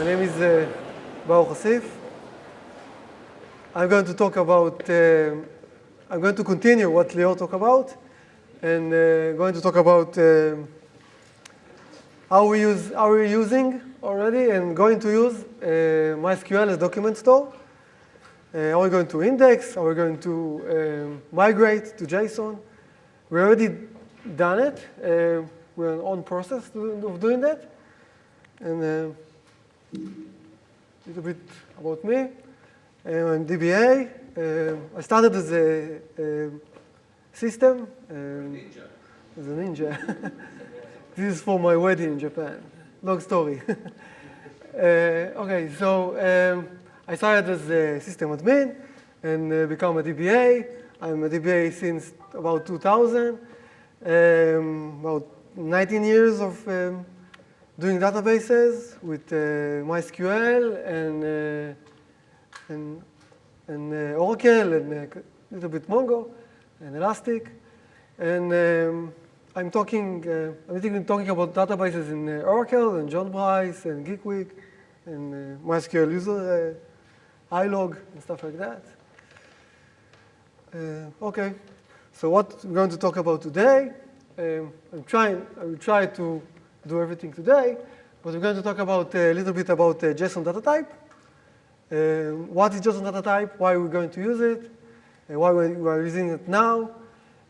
My name is Baruch Assif. I'm going to talk about, I'm going to continue what Lior talked about, and going to talk about how we're using already and going to use MySQL as document store. How we're going to index, how we're going to migrate to JSON. We already done it. We're on process of doing that. And a little bit about me. I'm DBA. I started as a system. As a ninja. This is for my wedding in Japan. Long story. Okay, so I started as a system admin and become a DBA. I'm a DBA since about 2000. About 19 years of doing databases with MySQL and Oracle and a little bit Mongo and Elastic. And I'm talking about databases in Oracle and John Bryce and GeekWeek and MySQL user iLog and stuff like that. Okay, so what we're going to talk about today, I will try to do everything today, but we're going to talk about a little bit about JSON data type. What is JSON data type? Why we're going to use it? Why we are using it now?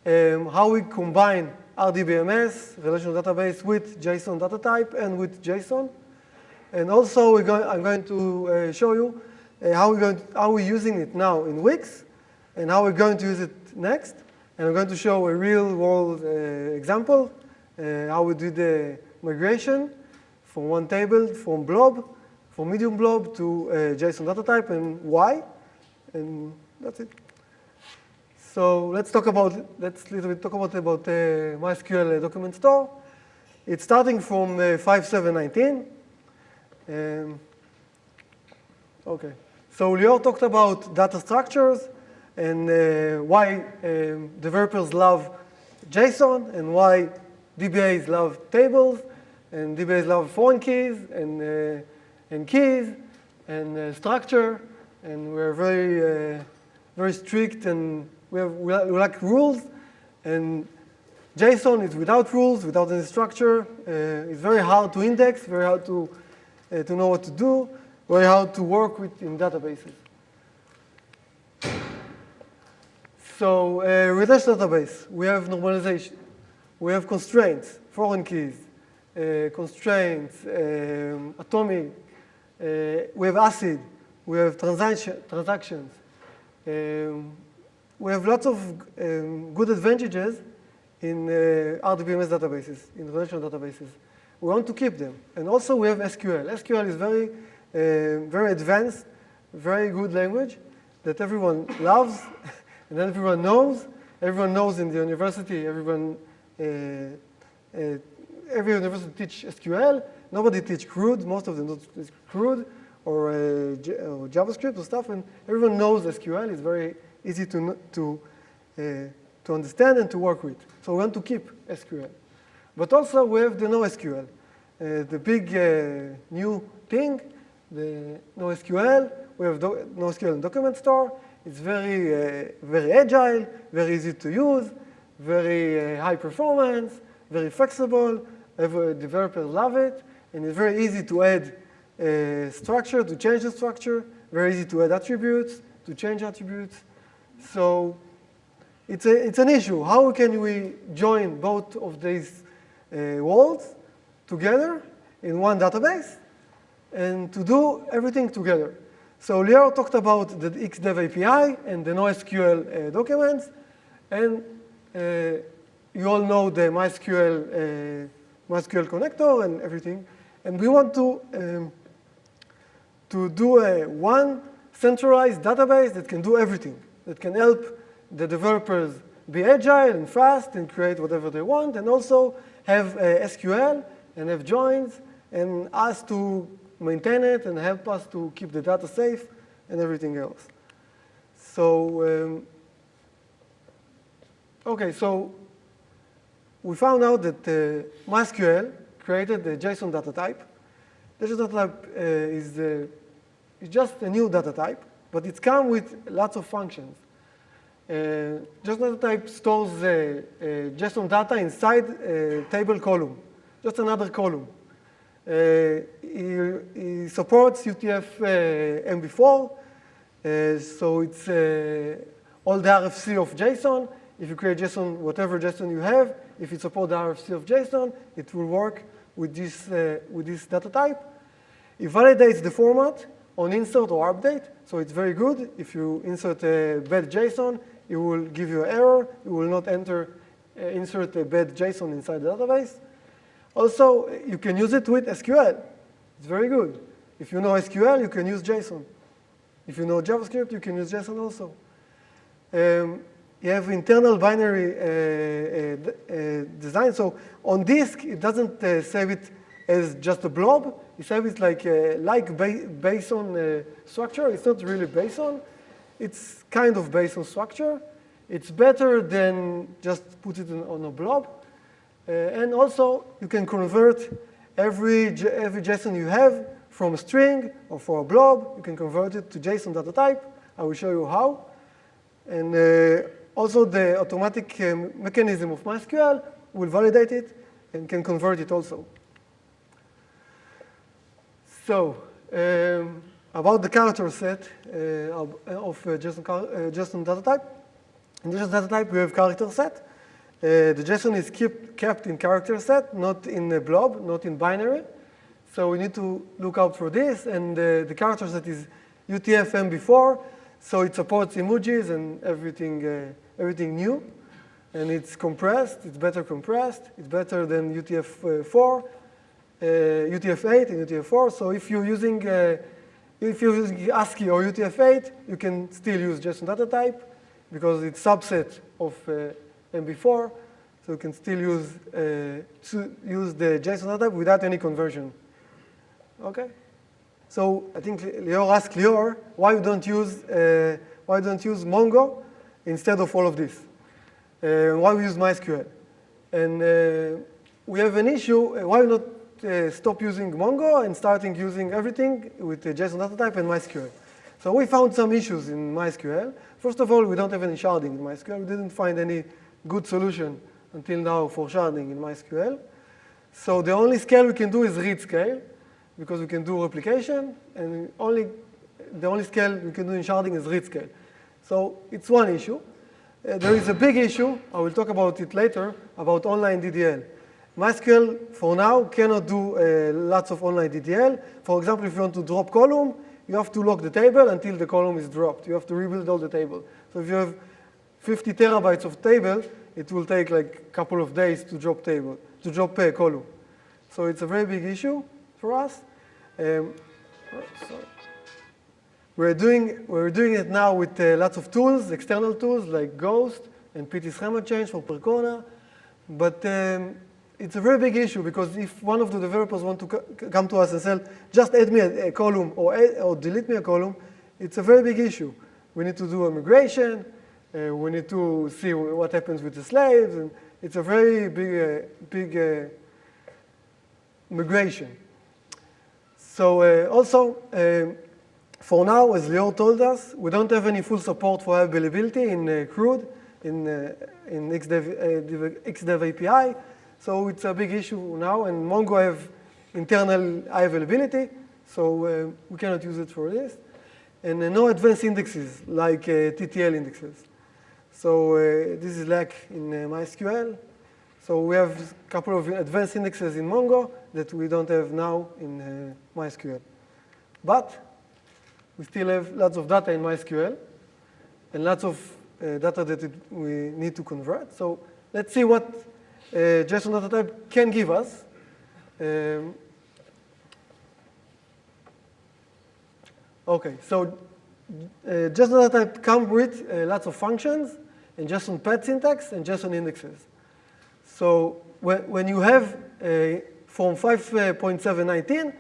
How we combine RDBMS, relational database, with JSON data type and with JSON. And also, I'm going to show you how we're using it now in Wix, and how we're going to use it next. And I'm going to show a real-world example, how we did the migration from one table, from Blob, from medium Blob to JSON data type, and why. And that's it. So let's talk about MySQL document store. It's starting from 5.7.19. Okay. So Lior talked about data structures and why developers love JSON and why DBAs love tables and DBAs love foreign keys and keys and structure, and we're very strict, and we like rules, and JSON is without rules, without any structure. It's very hard to index, very hard to know what to do, very hard to work with in databases. So relational database, we have normalization, we have constraints, foreign keys, constraints, atomic, we have ACID, we have transactions. We have lots of good advantages in RDBMS databases, in relational databases. We want to keep them. And also we have SQL. SQL is very advanced, very good language that everyone loves and everyone knows. Everyone knows in the university, every university teaches SQL. Nobody teaches CRUD. Most of them don't teach CRUD or JavaScript or stuff. And everyone knows SQL. It's very easy to understand and to work with. So we want to keep SQL. But also we have the NoSQL. The big new thing, the NoSQL. We have NoSQL document store. It's very agile, very easy to use, very high performance, very flexible. Developers love it. And it's very easy to add structure, to change the structure. Very easy to add attributes, to change attributes. So it's an issue. How can we join both of these worlds together in one database and to do everything together? So Lior talked about the Xdev API and the NoSQL documents, and you all know the MySQL connector and everything. And we want to do one centralized database that can do everything, that can help the developers be agile and fast and create whatever they want, and also have SQL and have joins and us to maintain it and help us to keep the data safe and everything else. So, okay, so we found out that MySQL created the JSON data type, JSON data type is just a new data type, but it's come with lots of functions. JSON data type stores JSON data inside a table column, just another column. It supports UTF-MB4, so it's all the RFC of JSON. If you create JSON, whatever JSON you have, if it supports the RFC of JSON, it will work with this data type. It validates the format on insert or update, so it's very good. If you insert a bad JSON, it will give you an error. It will not insert a bad JSON inside the database. Also, you can use it with SQL. It's very good. If you know SQL, you can use JSON. If you know JavaScript, you can use JSON also. You have internal binary design. So on disk, it doesn't save it as just a blob. It saves it like BASON structure. It's not really BASON. It's kind of BASON structure. It's better than just put it on a blob. And also, you can convert every JSON you have from a string or for a blob. You can convert it to JSON data type. I will show you how. And also, the automatic mechanism of MySQL will validate it and can convert it also. So, about the character set of JSON data type. In JSON data type, we have character set. The JSON is kept in character set, not in a blob, not in binary. So we need to look out for this. And the character set is UTF-MB4. So it supports emojis and everything new. And it's compressed. It's better compressed. It's better than UTF-4, UTF-8, and UTF-4. So if you're using ASCII or UTF-8, you can still use JSON data type because it's subset of MB4. So you can still use the JSON data type without any conversion. Okay. So I think Lior asked Lior, why don't use Mongo instead of all of this? Why we use MySQL? And we have an issue. Why not stop using Mongo and starting using everything with the JSON data type and MySQL? So we found some issues in MySQL. First of all, we don't have any sharding in MySQL. We didn't find any good solution until now for sharding in MySQL. So the only scale we can do is read scale, because we can do replication, and the only scale we can do in sharding is read scale. So it's one issue. There is a big issue, I will talk about it later, about online DDL. MySQL, for now, cannot do lots of online DDL. For example, if you want to drop column, you have to lock the table until the column is dropped. You have to rebuild all the table. So if you have 50 terabytes of table, it will take like a couple of days to drop a column. So it's a very big issue for us. We're doing it now with lots of tools, external tools like Ghost and PT schema change for Percona. But it's a very big issue because if one of the developers want to come to us and say, just add me a column or delete me a column, it's a very big issue. We need to do a migration. We need to see what happens with the slaves. And it's a very big migration. So also, for now, as Lior told us, we don't have any full support for high availability in CRUD, in Xdev API. So it's a big issue now, and Mongo have internal high availability, so we cannot use it for this. And no advanced indexes, like TTL indexes. So this is lack in MySQL. So we have a couple of advanced indexes in Mongo that we don't have now in MySQL. But we still have lots of data in MySQL and lots of data that we need to convert. So let's see what JSON data type can give us. OK, so JSON data type comes with lots of functions and JSON pad syntax and JSON indexes. So when you have from 5.719,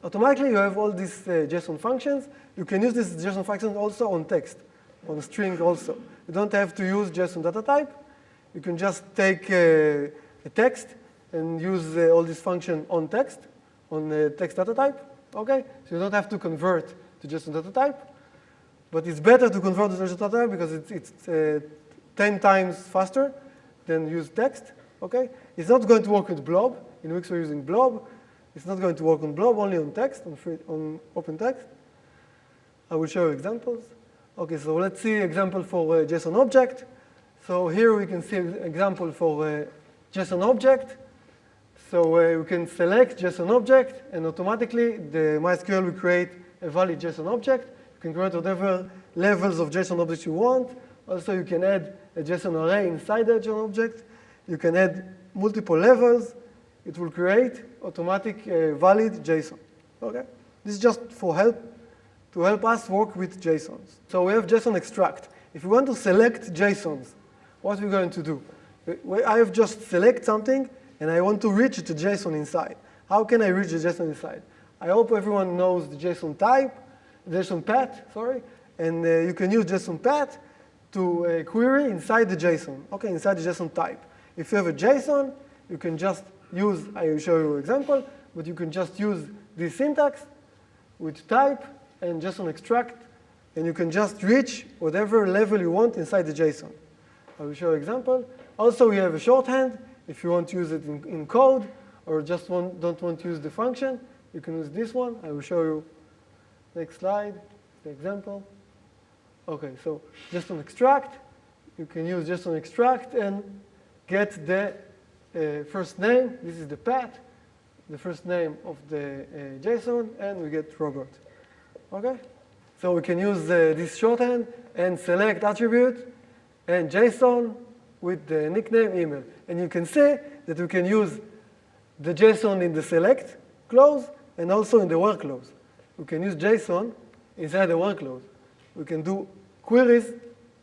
automatically you have all these JSON functions. You can use these JSON functions also on text, on string also. You don't have to use JSON data type. You can just take a text and use all these functions on text on text data type. Okay, so you don't have to convert to JSON data type, but it's better to convert to JSON data type because it's 10 times faster than use text. Okay, it's not going to work with Blob. In Wix we're using Blob. It's not going to work on Blob, only on text, on open text. I will show you examples. Okay, so let's see example for JSON object. So here we can see an example for JSON object. So we can select JSON object, and automatically the MySQL will create a valid JSON object. You can create whatever levels of JSON objects you want. Also, you can add a JSON array inside the JSON object. You can add multiple levels. It will create automatic valid JSON. Okay, this is just for to help us work with JSONs. So we have JSON extract. If we want to select JSONs, what are we going to do? I have just select something, and I want to reach the JSON inside. How can I reach the JSON inside? I hope everyone knows the JSON type, JSON path, sorry, and you can use JSON path to query inside the JSON, okay, inside the JSON type. If you have a JSON, you can just use, I will show you an example, but you can just use this syntax with type and JSON extract, and you can just reach whatever level you want inside the JSON. I will show you an example. Also, we have a shorthand. If you want to use it in code or just don't want to use the function, you can use this one. I will show you next slide, the example. Okay, so JSON extract. You can use JSON extract and get the first name. This is the path, the first name of the JSON, and we get Robert. Okay? So we can use this shorthand and select attribute and JSON with the nickname email. And you can see that we can use the JSON in the select clause and also in the where clause. We can use JSON inside the where clause. We can do queries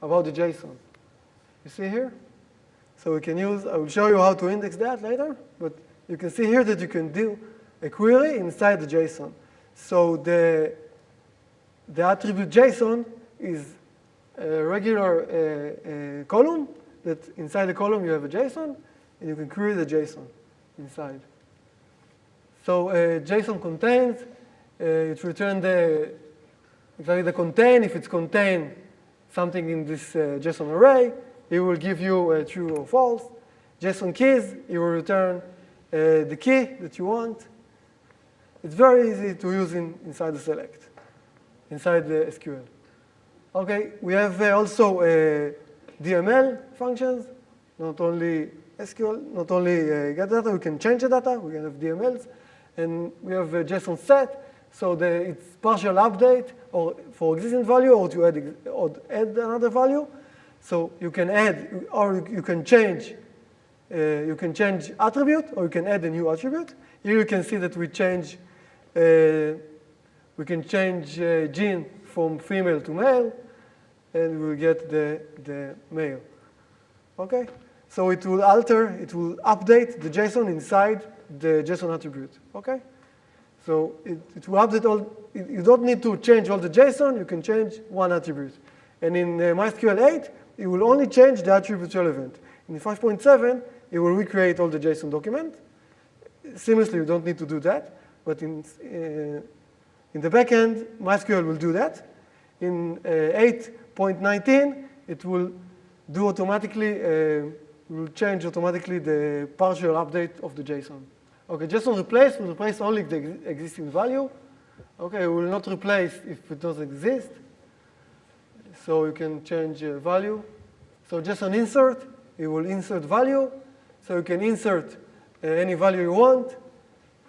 about the JSON. You see here? So we can use, I will show you how to index that later, but you can see here that you can do a query inside the JSON. So the attribute JSON is a regular column that inside the column you have a JSON, and you can query the JSON inside. So JSON contains, it returns exactly the contain. If it's contain something in this JSON array, it will give you true or false. JSON keys, it will return the key that you want. It's very easy to use inside the select, inside the SQL. Okay, we have also DML functions, not only SQL, not only get data, we can change the data, we can have DMLs, and we have a JSON set, so it's partial update or for existing value or to add another value. So you can add or you can change attribute or you can add a new attribute. Here you can see that we can change gene from female to male, and we will get the male. Okay? So it will update the JSON inside the JSON attribute. Okay? So it will update all, you don't need to change all the JSON, you can change one attribute. And in MySQL 8, it will only change the attributes relevant. In 5.7, it will recreate all the JSON document. Seamlessly, you don't need to do that. But in the backend, MySQL will do that. In 8.19, it will do automatically, will change automatically the partial update of the JSON. Okay, JSON replace will replace only the existing value. Okay, it will not replace if it doesn't exist. So you can change value. So JSON insert, it will insert value. So you can insert any value you want.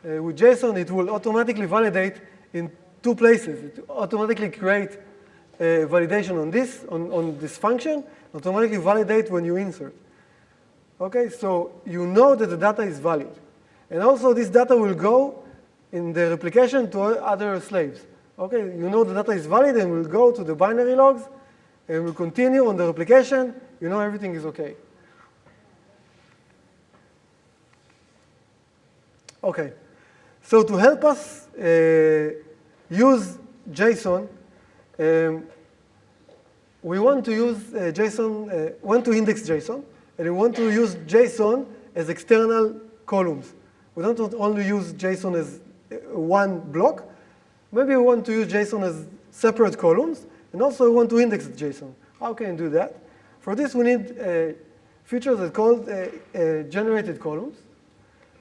With JSON, it will automatically validate in two places. It automatically create validation on this function, automatically validate when you insert. Okay, so you know that the data is valid. And also, this data will go in the replication to other slaves. Okay, you know the data is valid and will go to the binary logs and will continue on the replication. You know everything is okay. Okay, so to help us use JSON, we want to use JSON, want to index JSON, and we want to use JSON as external columns. We don't only use JSON one block. Maybe we want to use JSON as separate columns, and also we want to index JSON. How can you do that? For this, we need features that are called generated columns.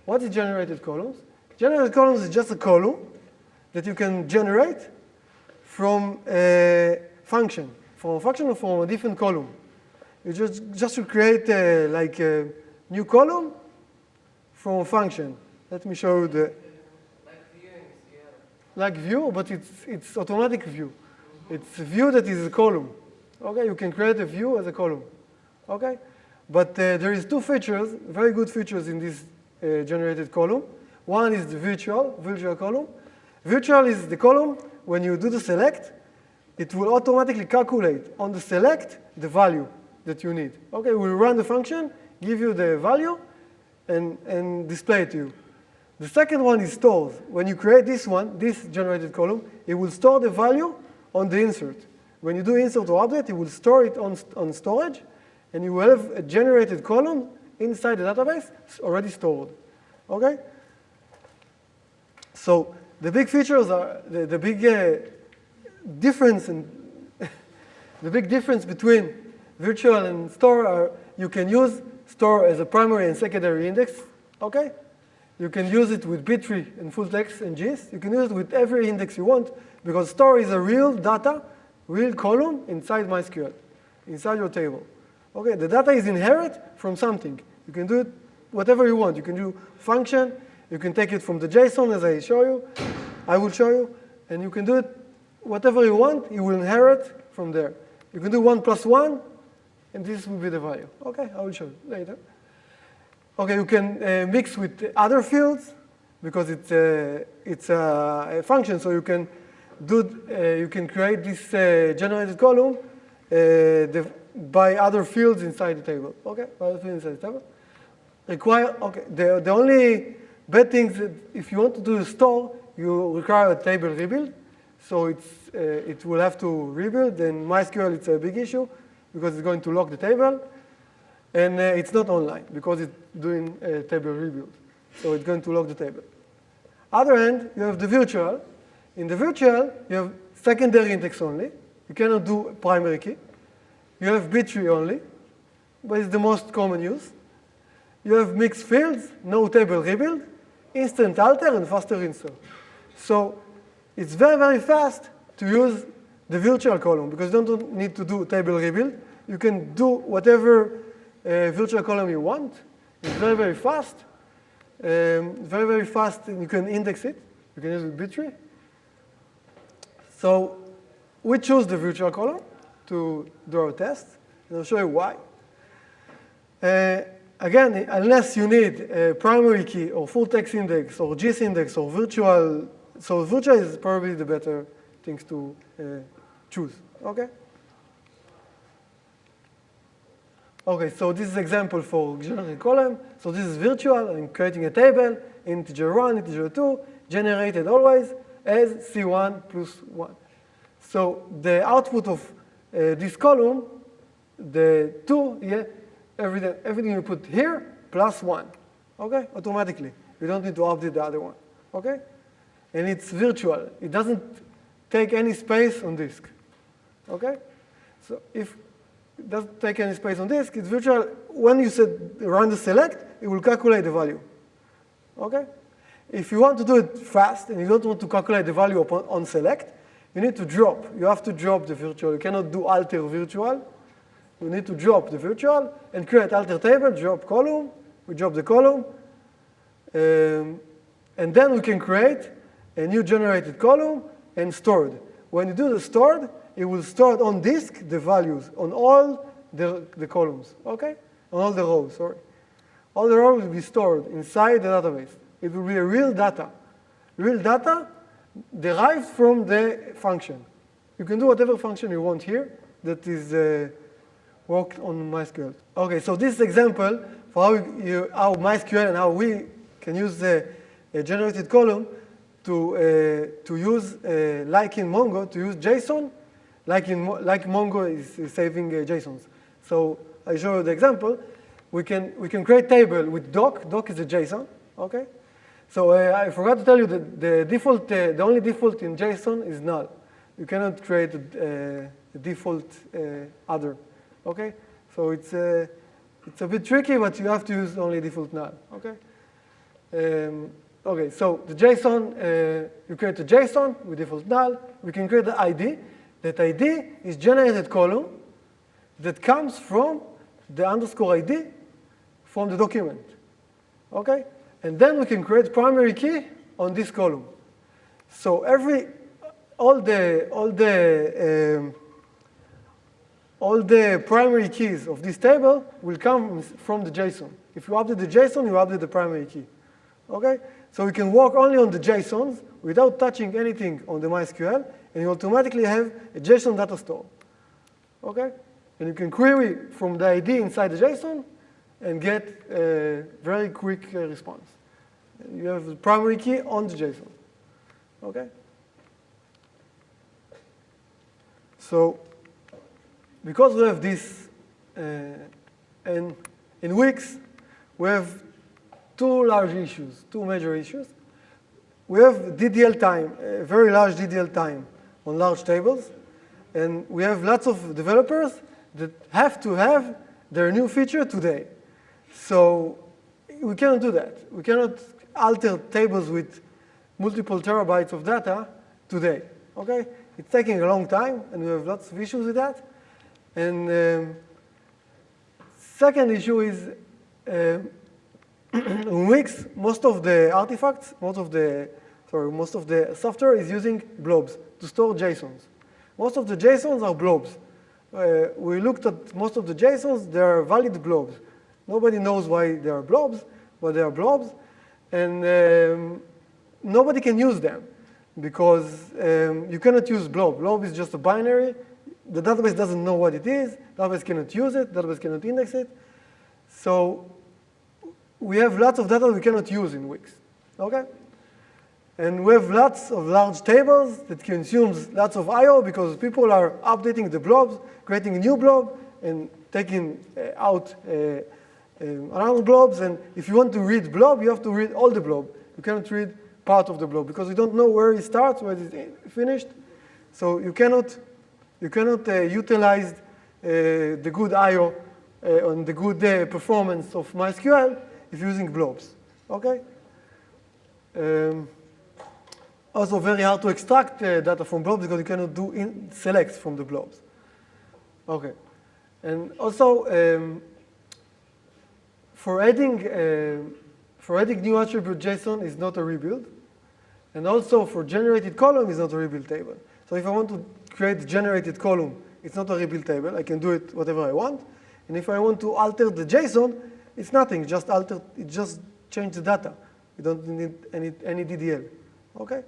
What is generated columns? Generated columns is just a column that you can generate from a function, or from a different column. You just to create like a new column from a function. Let me show you the. Like view, but it's automatic view. It's a view that is a column. Okay, you can create a view as a column. Okay, but there is two features, very good features in this generated column. One is the virtual column. Virtual is the column when you do the select, it will automatically calculate on the select the value that you need. Okay, we'll run the function, give you the value, and display it to you. The second one is stores. When you create this one, this generated column, it will store the value on the insert. When you do insert or update, it will store it on storage, and you will have a generated column inside the database already stored. Okay? So the big features are the big difference and the big difference between virtual and store are you can use store as a primary and secondary index. Okay? You can use it with B-tree and full text and GIS. You can use it with every index you want because store is a real data, real column inside MySQL, inside your table. Okay, the data is inherent from something. You can do it whatever you want. You can do function. You can take it from the JSON as I will show you, and you can do it whatever you want. You will inherit from there. You can do 1 + 1, and this will be the value. Okay, I will show you later. Okay, you can mix with other fields because it's a function, so you can create this generated column by other fields inside the table. Okay, by other fields inside the table. The only bad thing is that if you want to do a store, you require a table rebuild, so it will have to rebuild. And MySQL, it's a big issue because it's going to lock the table. And it's not online because it's doing a table rebuild. So it's going to lock the table. Other end, you have the virtual. In the virtual, you have secondary index only. You cannot do primary key. You have B-tree only, but it's the most common use. You have mixed fields, no table rebuild, instant alter, and faster insert. So it's very, very fast to use the virtual column because you don't need to do table rebuild. You can do whatever virtual column you want. It's very, very fast. Very, very fast, and you can index it. You can use it with B-tree. So we choose the virtual column to do our test, and I'll show you why. Again, unless you need a primary key or full text index or GIS index or virtual, so virtual is probably the better things to choose. Okay? Okay, so this is example for generated column. So this is virtual. I'm creating a table, integer 1, integer 2, generated always as C1 + 1. So the output of this column, the 2, yeah, everything you put here +1. Okay, automatically. You don't need to update the other one. Okay, and it's virtual. It doesn't take any space on disk. Okay, so if it doesn't take any space on disk, it's virtual. When you run the select, it will calculate the value. Okay? If you want to do it fast and you don't want to calculate the value on select, you need to drop. You have to drop the virtual. You cannot do alter virtual. You need to drop the virtual and create alter table, drop column. We drop the column. And then we can create a new generated column and stored. When you do the stored, it will store on disk the values on all the columns, okay? On all the rows, sorry. All the rows will be stored inside the database. It will be a real data derived from the function. You can do whatever function you want here that is worked on MySQL. Okay, so this example for how MySQL and how we can use the generated column to use, like in Mongo, to use JSON, like Mongo is saving JSONs. So I show you the example. We can create table with doc. Doc is a JSON, okay? So I forgot to tell you that the only default in JSON is null. You cannot create a default other. Okay? So it's a bit tricky, but you have to use only default null. Okay? Okay, so the JSON, you create a JSON with default null. We can create the ID. That ID is generated column that comes from the underscore ID from the document. Okay? And then we can create primary key on this column. So all the primary keys of this table will come from the JSON. If you update the JSON, you update the primary key. Okay? So we can work only on the JSONs without touching anything on the MySQL, and you automatically have a JSON data store. Okay? And you can query from the ID inside the JSON and get a very quick response. You have the primary key on the JSON. Okay? So because we have this, and in Wix, we have two major issues. We have DDL time, a very large DDL time on large tables. And we have lots of developers that have to have their new feature today. So we cannot do that. We cannot alter tables with multiple terabytes of data today. Okay? It's taking a long time, and we have lots of issues with that. And second issue is in Wix, most of the artifacts, most of the software is using blobs to store JSONs. Most of the JSONs are blobs. We looked at most of the JSONs, they are valid blobs. Nobody knows why they are blobs, but they are blobs. And nobody can use them because you cannot use blob. Blob is just a binary. The database doesn't know what it is. The database cannot use it. The database cannot index it. So we have lots of data we cannot use in Wix. Okay? And we have lots of large tables that consumes lots of I/O because people are updating the blobs, creating a new blob, and taking out another blobs. And if you want to read blob, you have to read all the blob. You cannot read part of the blob because you don't know where it starts, where it's finished. So you cannot utilize the good I/O and the good performance of MySQL if using blobs. Okay? Also very hard to extract data from blobs because you cannot do selects from the blobs. Okay. And also, for adding new attribute JSON is not a rebuild. And also for generated column is not a rebuild table. So if I want to create generated column, it's not a rebuild table. I can do it whatever I want. And if I want to alter the JSON, it's nothing. It just change the data. We don't need any DDL. Okay?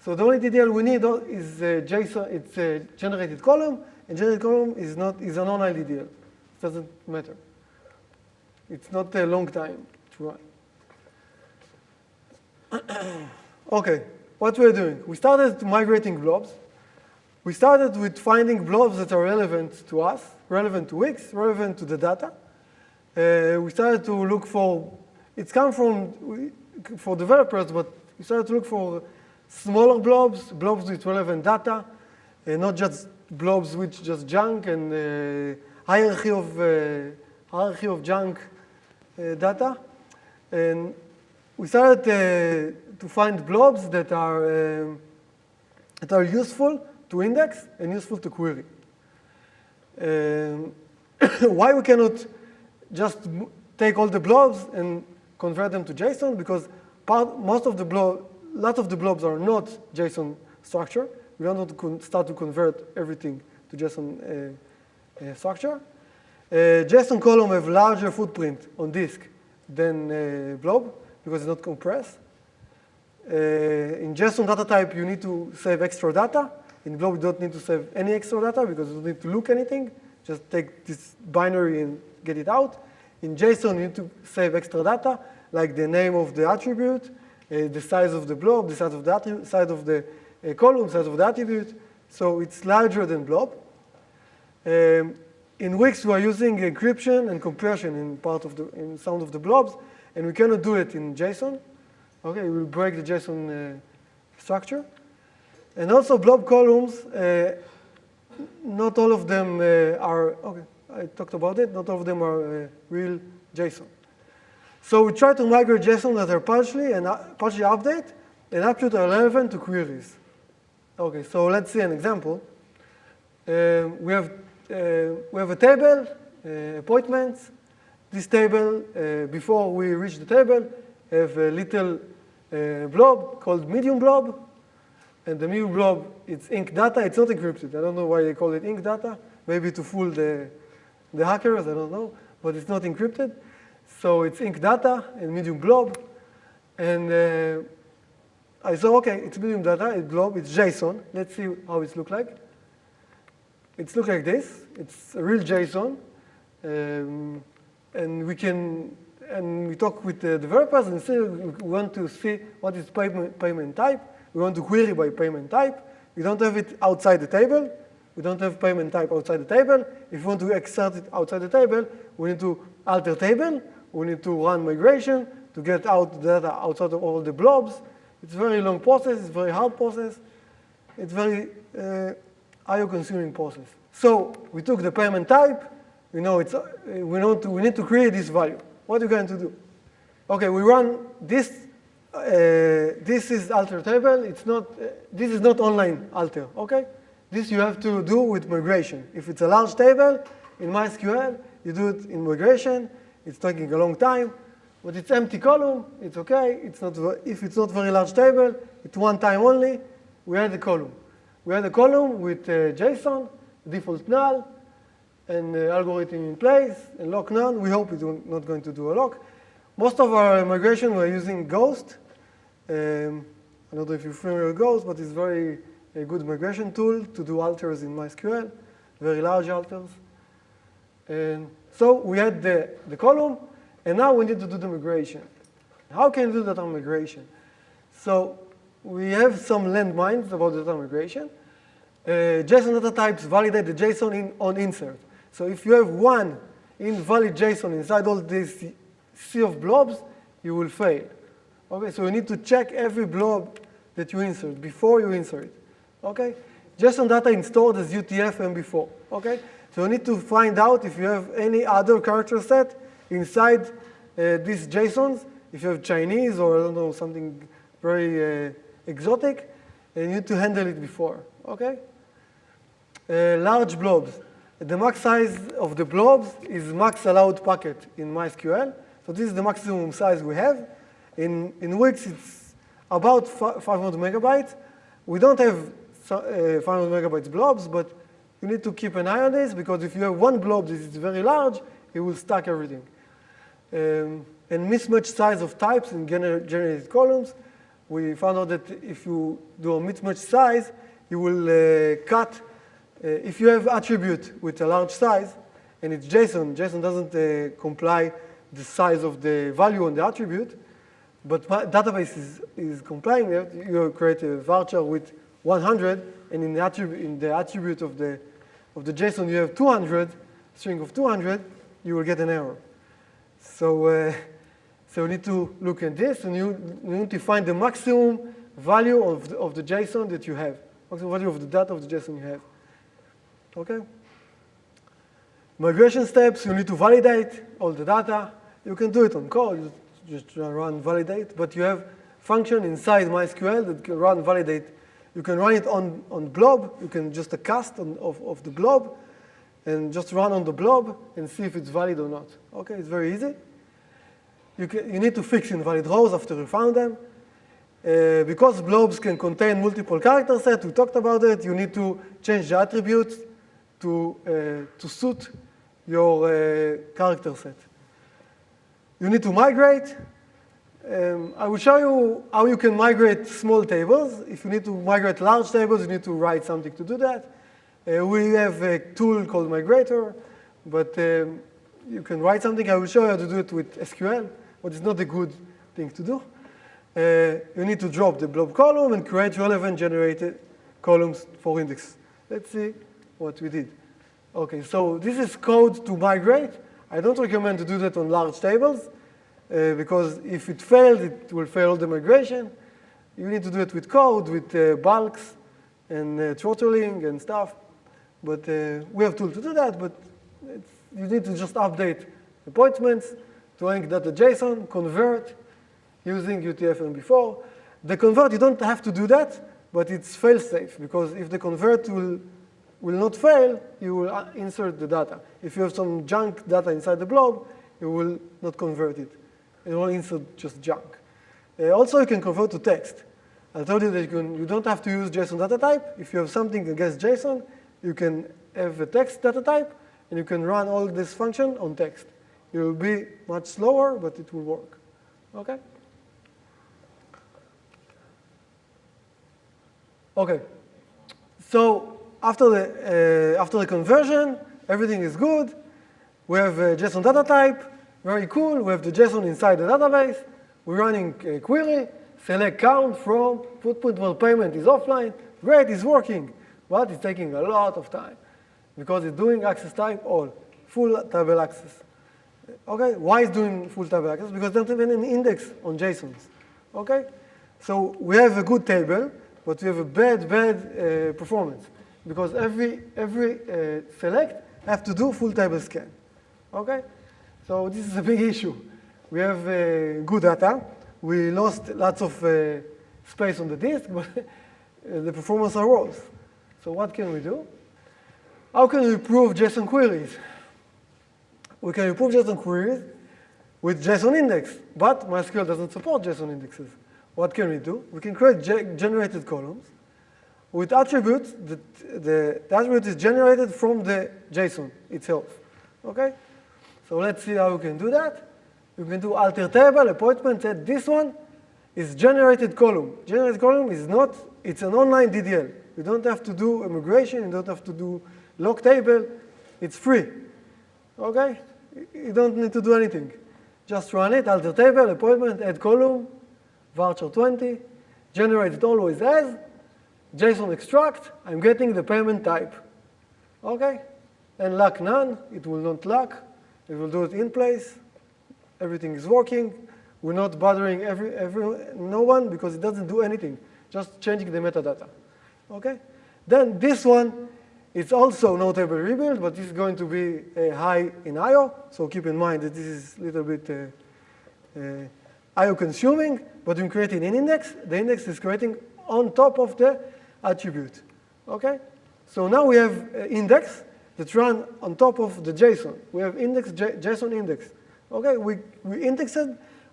So the only DDL we need is JSON. It's a generated column, and generated column is a non-null DDL. It doesn't matter. It's not a long time to run. Okay, what we're doing? We started migrating blobs. We started with finding blobs that are relevant to us, relevant to Wix, relevant to the data. We started to look for, it's come from, for developers, but we started to look for smaller blobs, blobs with relevant data, not just blobs with just junk and hierarchy of junk data. And we started to find blobs that are useful to index and useful to query. Why we cannot just take all the blobs and convert them to JSON? Because lots of the blobs are not JSON structure. We don't want to start to convert everything to JSON structure. JSON column have larger footprint on disk than blob because it's not compressed. In JSON data type, you need to save extra data. In blob, you don't need to save any extra data because you don't need to look anything. Just take this binary and get it out. In JSON, you need to save extra data, like the name of the attribute, the size of the blob, the size of the size of the column, size of the attribute. So it's larger than blob. In Wix, we are using encryption and compression in some of the blobs, and we cannot do it in JSON. Okay, it will break the JSON structure. And also blob columns, not all of them are, okay, I talked about it, not all of them are real JSON. So we try to migrate JSON that are partially update and attributes are relevant to queries. Okay, so let's see an example. We have a table, appointments. This table, before we reach the table, have a little blob called medium blob. And the medium blob, it's ink data. It's not encrypted. I don't know why they call it ink data. Maybe to fool the hackers, I don't know. But it's not encrypted. So it's ink data and medium blob. And I saw, OK, it's medium data, it's blob, it's JSON. Let's see how it looks like. It looks like this. It's a real JSON. And we talk with the developers and say we want to see what is payment type. We want to query by payment type. We don't have it outside the table. We don't have payment type outside the table. If we want to exert it outside the table, we need to alter table. We need to run migration to get out the data outside of all the blobs. It's a very long process. It's a very hard process. It's very IO-consuming process. So we took the payment type. We need to create this value. What are we going to do? OK, we run this. This is alter table. It's not. This is not online alter. OK, this you have to do with migration. If it's a large table in MySQL, you do it in migration. It's taking a long time, but it's empty column. It's OK. It's not. If it's not very large table, it's one time only. We add a column. We add a column with JSON, default null, and algorithm in place, and lock none. We hope it's not going to do a lock. Most of our migration, we're using Ghost. I don't know if you're familiar with Ghost, but it's a good migration tool to do alters in MySQL, very large alters. And so we had the column, and now we need to do the migration. How can we do data migration? So we have some landmines about data migration. JSON data types validate the JSON on insert. So if you have one invalid JSON inside all this sea of blobs, you will fail. Okay, so you need to check every blob that you insert before you insert it. Okay, JSON data is stored as UTF and before. Okay, so you need to find out if you have any other character set inside these JSONs. If you have Chinese or I don't know something very exotic, and you need to handle it before. Okay, large blobs. The max size of the blobs is max allowed packet in MySQL. So this is the maximum size we have. In Wix, it's about 500 megabytes. We don't have 500 megabytes blobs, but you need to keep an eye on this, because if you have one blob that is very large, it will stack everything. And mismatch size of types in generated columns. We found out that if you do a mismatch size, you will cut. If you have attribute with a large size, and it's JSON, JSON doesn't comply the size of the value on the attribute, but database is complying. You create a voucher with 100, and in the attribute of the JSON you have 200, string of 200, you will get an error. So you need to look at this, and you need to find the maximum value of the JSON that you have, maximum value of the data of the JSON you have. Okay. Migration steps, you need to validate all the data. You can do it on code, just run validate, but you have function inside MySQL that can run validate. You can run it on Blob. You can just a cast of the Blob and just run on the Blob and see if it's valid or not. Okay, it's very easy. You need to fix invalid rows after you found them. Because blobs can contain multiple character sets, we talked about it, you need to change the attributes to suit your character set. You need to migrate. I will show you how you can migrate small tables. If you need to migrate large tables, you need to write something to do that. We have a tool called Migrator, but you can write something. I will show you how to do it with SQL, but it's not a good thing to do. You need to drop the blob column and create relevant generated columns for index. Let's see what we did. OK, so this is code to migrate. I don't recommend to do that on large tables. because if it fails, it will fail all the migration. You need to do it with code, with bulks and throttling and stuff. But we have tools to do that, but you need to just update appointments to link.json, convert using UTF-8. The convert, you don't have to do that, but it's fail-safe, because if the convert will not fail, you will insert the data. If you have some junk data inside the blob, you will not convert it. It will insert just junk. Also, you can convert to text. I told you that you don't have to use JSON data type. If you have something against JSON, you can have a text data type, and you can run all this function on text. It will be much slower, but it will work. Okay? Okay. So after the conversion, everything is good. We have a JSON data type. Very cool. We have the JSON inside the database. We're running a query. Select count from footprint where payment is offline. Great, it's working. But it's taking a lot of time because it's doing access type all, full table access. Okay, why is doing full table access? Because there's not even an index on JSONs. Okay, so we have a good table, but we have a bad performance because every select have to do full table scan. Okay, so this is a big issue. We have good data. We lost lots of space on the disk, but the performance are worse. So what can we do? How can we prove JSON queries? We can improve JSON queries with JSON index, but MySQL doesn't support JSON indexes. What can we do? We can create generated columns with attributes that the attribute is generated from the JSON itself. Okay? So let's see how we can do that. You can do alter table, appointment, that this one is generated column. Generated column is not, it's an online DDL. You don't have to do a migration, you don't have to do log table. It's free. Okay? You don't need to do anything. Just run it, alter table, appointment, add column, voucher 20, generate it always as, JSON extract, I'm getting the payment type. Okay? And lock none, it will not lock. It will do it in place. Everything is working. We're not bothering no one because it doesn't do anything, just changing the metadata. Okay? Then this one, it's also no table rebuild, but this is going to be high in I/O. So keep in mind that this is a little bit I/O consuming, but when creating an index, the index is creating on top of the attribute. Okay? So now we have an index that run on top of the JSON. We have index JSON index. Okay, we indexed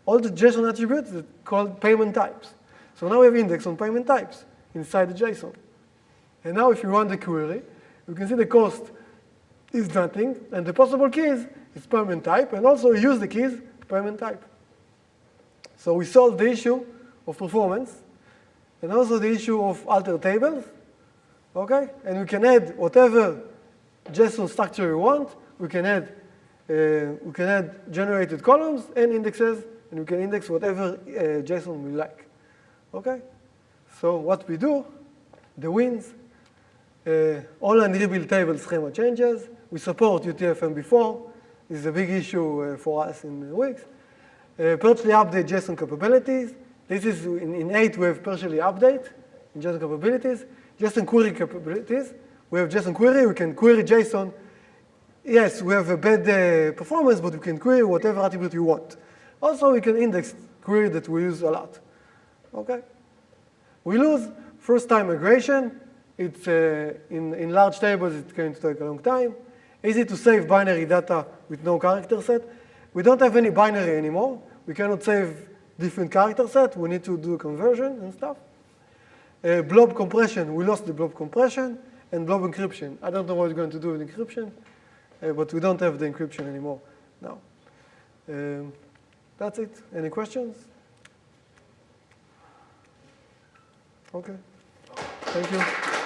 all the JSON attributes that called payment types. So now we have index on payment types inside the JSON. And now if you run the query, you can see the cost is nothing, and the possible keys is payment type, and also use the keys payment type. So we solved the issue of performance, and also the issue of alter tables. Okay, and we can add whatever JSON structure you want. We can add generated columns and indexes, and we can index whatever JSON we like. Okay? So what we do, the wins, online rebuild table schema changes. We support UTF-8. This is a big issue for us in Wix. Partially update JSON capabilities. This is in 8 we have partially update in JSON capabilities. JSON query capabilities. We have JSON query. We can query JSON. Yes, we have a bad performance, but we can query whatever attribute you want. Also, we can index query that we use a lot. Okay? We lose first-time migration. It's in large tables, it's going to take a long time. Easy to save binary data with no character set. We don't have any binary anymore. We cannot save different character set. We need to do conversion and stuff. Blob compression, we lost the blob compression. And blob encryption. I don't know what we're going to do with encryption. But we don't have the encryption anymore now. That's it. Any questions? Okay. Thank you.